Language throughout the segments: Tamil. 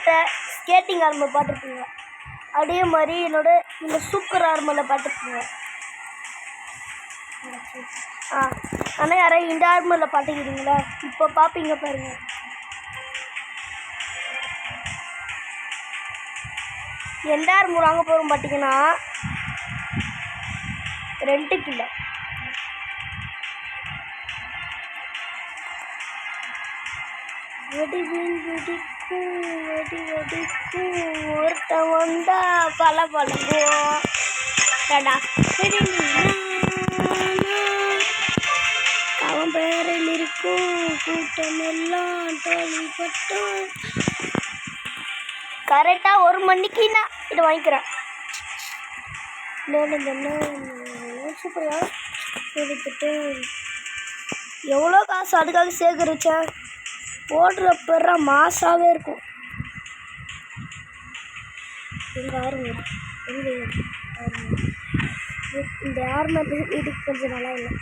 பார்த்த ஸ்கேட்டிங் ஆர்மர் பார்த்துருப்பீங்க, அதே மாதிரி என்னோட இந்த சூப்பர் ஆர்மரில் பார்த்துருப்பீங்க. ஆனால் யாராவது இந்த ஆர்மரில் பார்த்துக்கிறீங்களா? இப்போ பார்ப்பீங்க பாருங்க. எந்த ஆர்மர் வாங்க போகிறோம் பார்த்தீங்கன்னா ரெண்டுக்கு இல்லை, ஒருத்தன் வந்தா பல பழங்குவோம். அவன் பேரில் இருக்கும் கூட்டம் எல்லாம் தோல்விப்பட்டும். கரெக்டாக 1 மணிக்கு நான் இதை வாங்கிக்கிறேன். சூப்பரா எடுத்துட்டு எவ்வளோ காசு அதுக்காக சேகரித்தேன். ஓடுற பெற மாசாகவே இருக்கும். எங்கள் ஆர்மர் இந்த ஆர்மர் இதுக்கு கொஞ்சம் நல்லா இல்லை.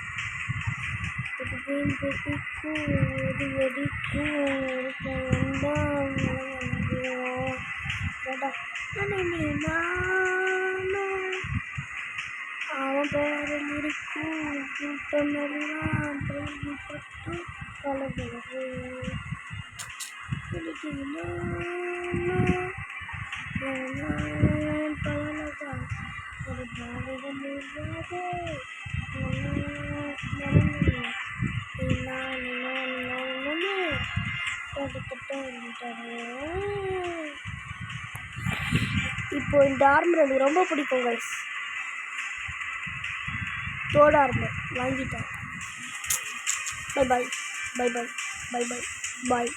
அவன் பேரில் இருக்கும் கூட்டம் எல்லாம் தோல்விப்பட்டு கலந்தது. இப்போ இந்த ஆர்மர் எனக்கு ரொம்ப பிடிக்கும் கைஸ். தோட ஆர்மர் வாங்கிட்டேன். Bye bye bye bye bye bye பாய்.